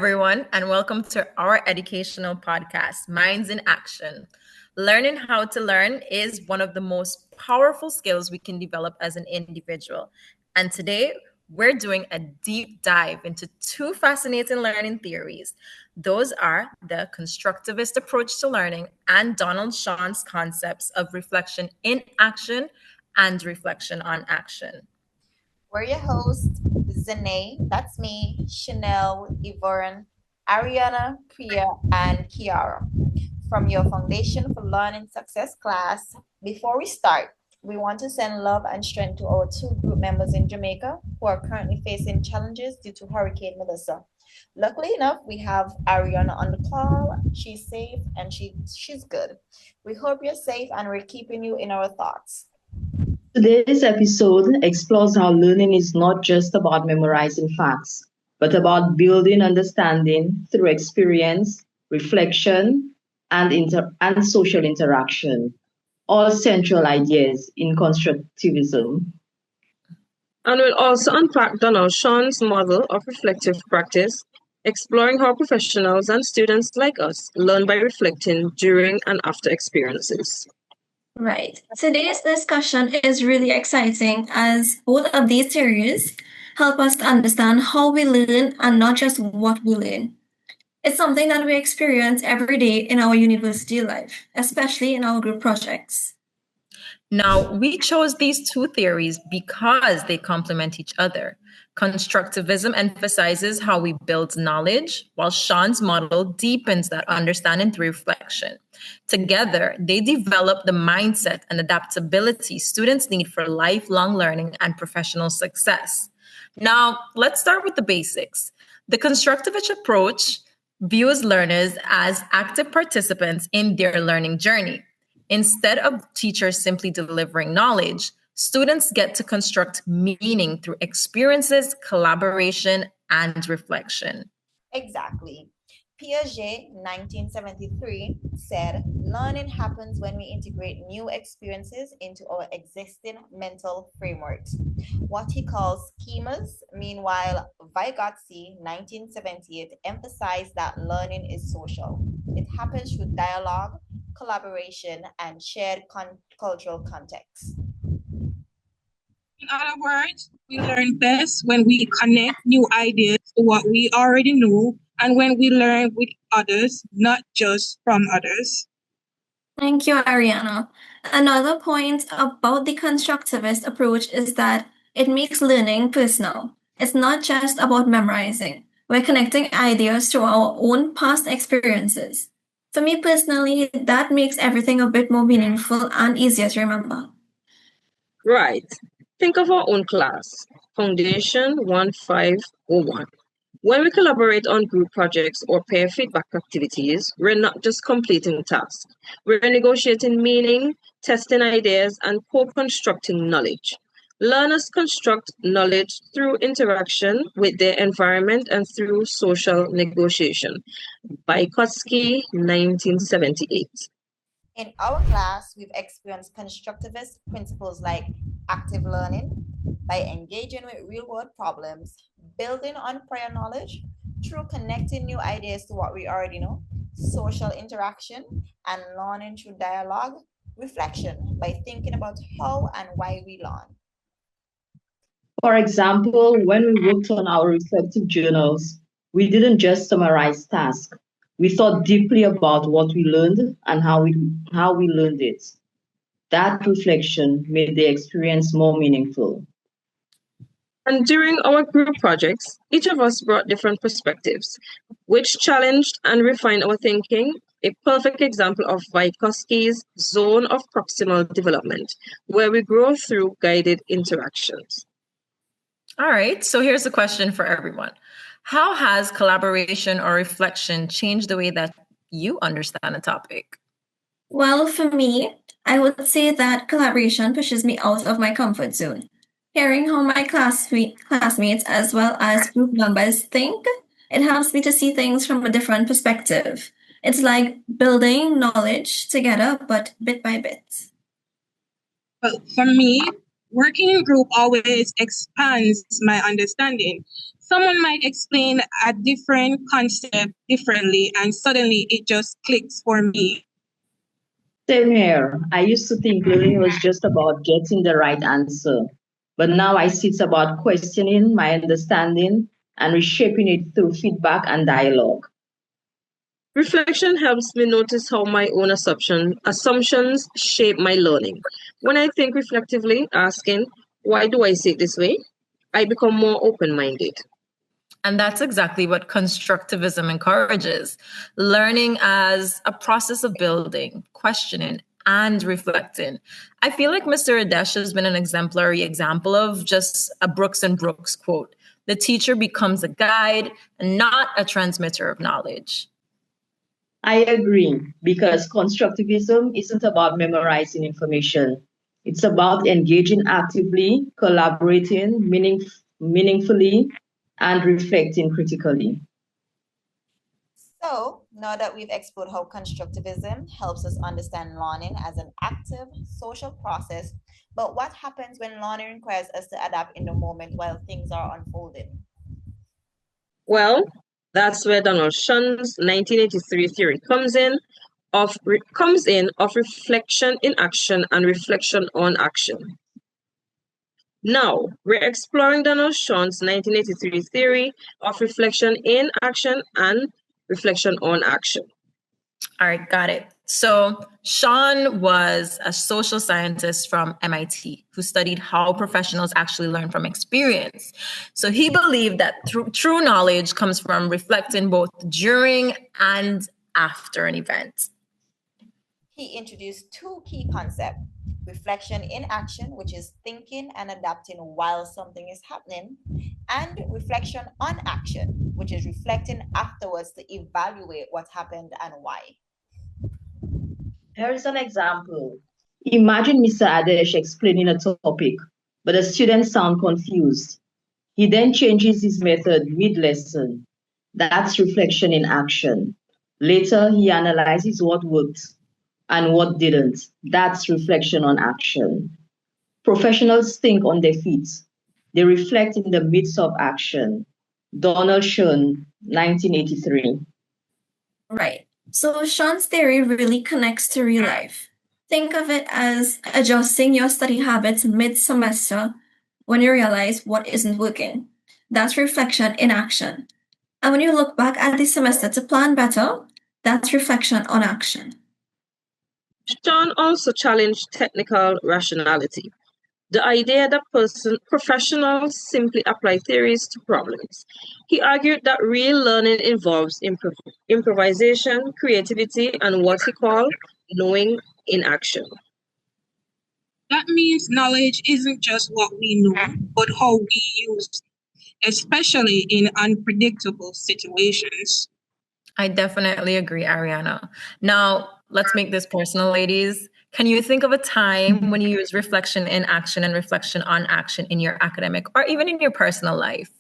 everyone, and welcome to our educational podcast, Minds in Action. Learning how to learn is one of the most powerful skills we can develop as an individual. And today, we're doing a deep dive into two fascinating learning theories. Those are the constructivist approach to learning and Donald Schön's concepts of reflection in action and reflection on action. We're your hosts, Zane, that's me, Chanel, Yvonne, Ariana, Priya, and Kiara. From your Foundation for Learning Success class, before we start, we want to send love and strength to our two group members in Jamaica who are currently facing challenges due to Hurricane Melissa. Luckily enough, we have Ariana on the call. She's safe and she's good. We hope you're safe and we're keeping you in our thoughts. Today's episode explores how learning is not just about memorizing facts, but about building understanding through experience, reflection, and social interaction, all central ideas in constructivism. And we'll also unpack Donald Schön's model of reflective practice, exploring how professionals and students like us learn by reflecting during and after experiences. Right. Today's discussion is really exciting as both of these theories help us to understand how we learn and not just what we learn. It's something that we experience every day in our university life, especially in our group projects. Now, we chose these two theories because they complement each other. Constructivism emphasizes how we build knowledge, while Schön's model deepens that understanding through reflection. Together, they develop the mindset and adaptability students need for lifelong learning and professional success. Now, let's start with the basics. The constructivist approach views learners as active participants in their learning journey. Instead of teachers simply delivering knowledge, students get to construct meaning through experiences, collaboration, and reflection. Exactly. Piaget, 1973, said, learning happens when we integrate new experiences into our existing mental frameworks, what he calls schemas. Meanwhile, Vygotsky, 1978, emphasized that learning is social. It happens through dialogue, collaboration, and shared cultural context. In other words, we learn best when we connect new ideas to what we already know and when we learn with others, not just from others. Thank you, Ariana. Another point about the constructivist approach is that it makes learning personal. It's not just about memorizing. We're connecting ideas to our own past experiences. For me personally, that makes everything a bit more meaningful and easier to remember. Right. Think of our own class, Foundation 1501. When we collaborate on group projects or peer feedback activities, we're not just completing tasks. We're negotiating meaning, testing ideas, and co-constructing knowledge. Learners construct knowledge through interaction with their environment and through social negotiation. Vygotsky, 1978. In our class, we've experienced constructivist principles like active learning by engaging with real world problems, building on prior knowledge through connecting new ideas to what we already know, social interaction, and learning through dialogue, reflection by thinking about how and why we learn. For example, when we worked on our reflective journals, we didn't just summarize tasks. We thought deeply about what we learned and how we learned it. That reflection made the experience more meaningful. And during our group projects, each of us brought different perspectives, which challenged and refined our thinking. A perfect example of Vygotsky's zone of proximal development, where we grow through guided interactions. All right, so here's a question for everyone. How has collaboration or reflection changed the way that you understand a topic? Well, for me, I would say that collaboration pushes me out of my comfort zone. Hearing how my classmates as well as group members think, it helps me to see things from a different perspective. It's like building knowledge together, but bit by bit. Well, for me, Working in group always expands my understanding. Someone might explain a different concept differently, and suddenly it just clicks for me. Same here. I used to think learning was just about getting the right answer, but now I see it's about questioning my understanding and reshaping it through feedback and dialogue. Reflection helps me notice how my own assumptions shape my learning. When I think reflectively, asking, why do I see it this way? I become more open minded. And that's exactly what constructivism encourages, learning as a process of building, questioning, and reflecting. I feel like Mr. Adesh has been an exemplary example of just a Brooks and Brooks quote. The teacher becomes a guide, not a transmitter of knowledge. I agree, because constructivism isn't about memorizing information. It's about engaging actively, collaborating meaningfully, and reflecting critically. So, now that we've explored how constructivism helps us understand learning as an active social process, but what happens when learning requires us to adapt in the moment while things are unfolding? Well, that's where Donald Schön's 1983 theory comes in of reflection in action and reflection on action. Now, we're exploring Donald Schön's 1983 theory of reflection in action and reflection on action. All right, got it. So, Schön was a social scientist from MIT who studied how professionals actually learn from experience. So, he believed that true knowledge comes from reflecting both during and after an event. He introduced two key concepts: reflection in action, which is thinking and adapting while something is happening, and reflection on action, which is reflecting afterwards to evaluate what happened and why. Here is an example. Imagine Mr. Adesh explaining a topic, but the students sound confused. He then changes his method mid-lesson. That's reflection in action. Later, he analyzes what worked and what didn't. That's reflection on action. Professionals think on their feet. They reflect in the midst of action. Donald Schön, 1983. Right. So Sean's theory really connects to real life. Think of it as adjusting your study habits mid-semester when you realize what isn't working. That's reflection in action. And when you look back at the semester to plan better, that's reflection on action. Schön also challenged technical rationality, the idea that professionals simply apply theories to problems. He argued that real learning involves improvisation, creativity, and what he called knowing in action. That means knowledge isn't just what we know, but how we use it, especially in unpredictable situations. I definitely agree, Ariana. Now, let's make this personal, ladies. Can you think of a time when you use reflection in action and reflection on action in your academic or even in your personal life?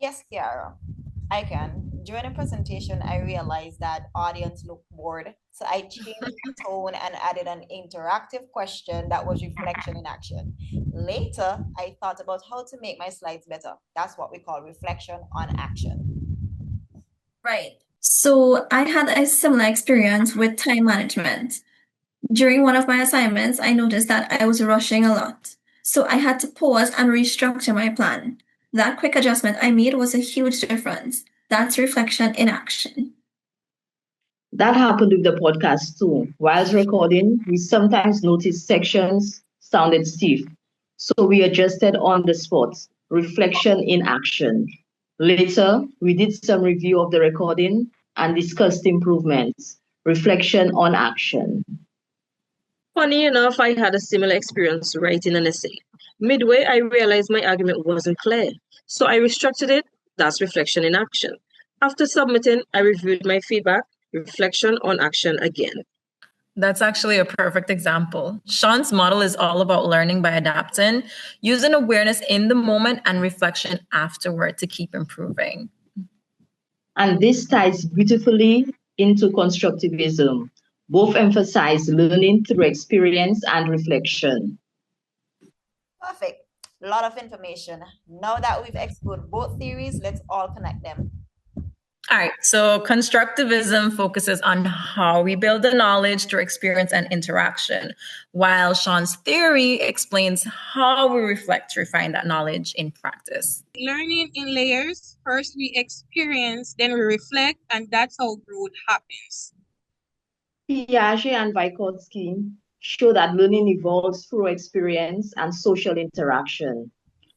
Yes, Kiara, I can. During a presentation, I realized that audience looked bored, so I changed the tone and added an interactive question that was reflection in action. Later, I thought about how to make my slides better. That's what we call reflection on action. Right. So I had a similar experience with time management. During one of my assignments, I noticed that I was rushing a lot. So I had to pause and restructure my plan. That quick adjustment I made was a huge difference. That's reflection in action. That happened with the podcast too. Whilst recording, we sometimes noticed sections sounded stiff. So we adjusted on the spot. Reflection in action. Later, we did some review of the recording and discussed improvements. Reflection on action. Funny enough, I had a similar experience writing an essay. Midway, I realized my argument wasn't clear, so I restructured it. That's reflection in action. After submitting, I reviewed my feedback, reflection on action again. That's actually a perfect example. Sean's model is all about learning by adapting, using awareness in the moment and reflection afterward to keep improving. And this ties beautifully into constructivism. Both emphasize learning through experience and reflection. Perfect. A lot of information. Now that we've explored both theories, let's all connect them. All right, so constructivism focuses on how we build the knowledge through experience and interaction, while Schön's theory explains how we reflect to refine that knowledge in practice. Learning in layers. First we experience, then we reflect, and that's how growth happens. Piaget and Vygotsky show that learning evolves through experience and social interaction,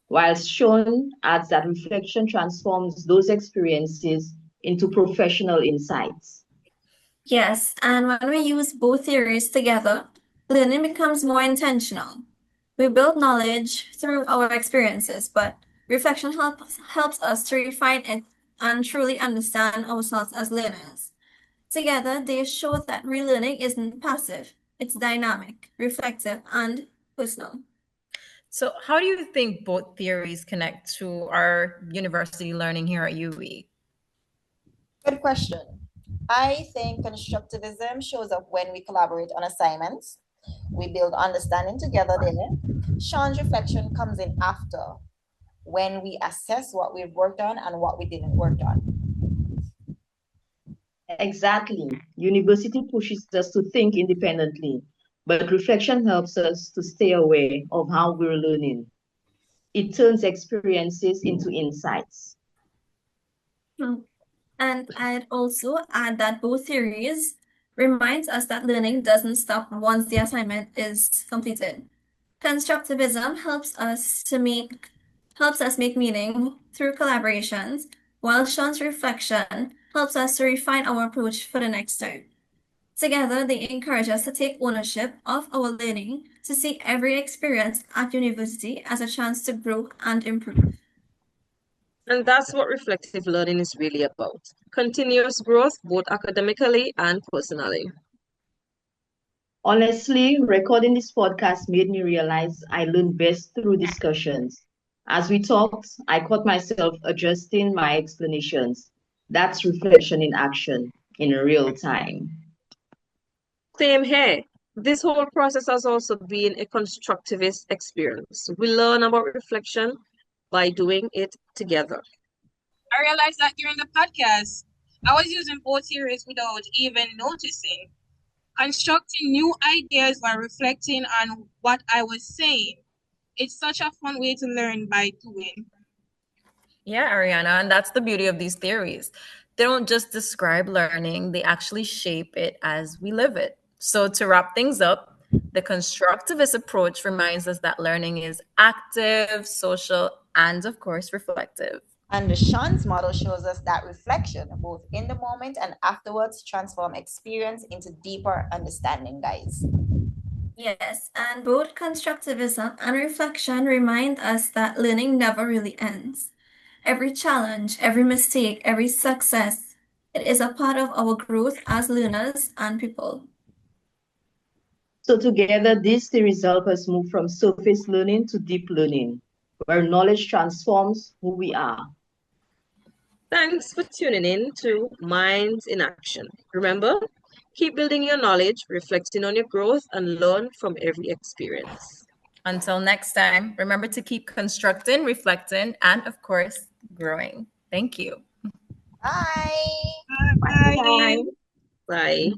while Schön adds that reflection transforms those experiences into professional insights. Yes, and when we use both theories together, learning becomes more intentional. We build knowledge through our experiences, but reflection helps us to refine it and truly understand ourselves as learners. Together, they show that relearning isn't passive, it's dynamic, reflective, and personal. So, how do you think both theories connect to our university learning here at UWE? Good question. I think constructivism shows up when we collaborate on assignments. We build understanding together there. Schön's reflection comes in after, when we assess what we've worked on and what we didn't work on. Exactly. University pushes us to think independently, but reflection helps us to stay aware of how we're learning. It turns experiences into insights. And I'd also add that both theories reminds us that learning doesn't stop once the assignment is completed. Constructivism helps us make meaning through collaborations, while Schön's reflection helps us to refine our approach for the next term. Together, they encourage us to take ownership of our learning, to see every experience at university as a chance to grow and improve. And that's what reflective learning is really about. Continuous growth, both academically and personally. Honestly, recording this podcast made me realize I learn best through discussions. As we talked, I caught myself adjusting my explanations. That's reflection in action, in real time. Same here. This whole process has also been a constructivist experience. We learn about reflection by doing it together. I realized that during the podcast, I was using both theories without even noticing. Constructing new ideas while reflecting on what I was saying. It's such a fun way to learn by doing. Yeah, Ariana, and that's the beauty of these theories. They don't just describe learning, they actually shape it as we live it. So, to wrap things up, the constructivist approach reminds us that learning is active, social, and of course, reflective. And the Schön's model shows us that reflection, both in the moment and afterwards, transform experience into deeper understanding, guys. Yes, and both constructivism and reflection remind us that learning never really ends. Every challenge, every mistake, every success, it is a part of our growth as learners and people. So together, these theories help us move from surface learning to deep learning, where knowledge transforms who we are. Thanks for tuning in to Minds in Action. Remember, keep building your knowledge, reflecting on your growth, and learn from every experience. Until next time, remember to keep constructing, reflecting, and of course, growing. Thank you. Bye. Bye. Bye.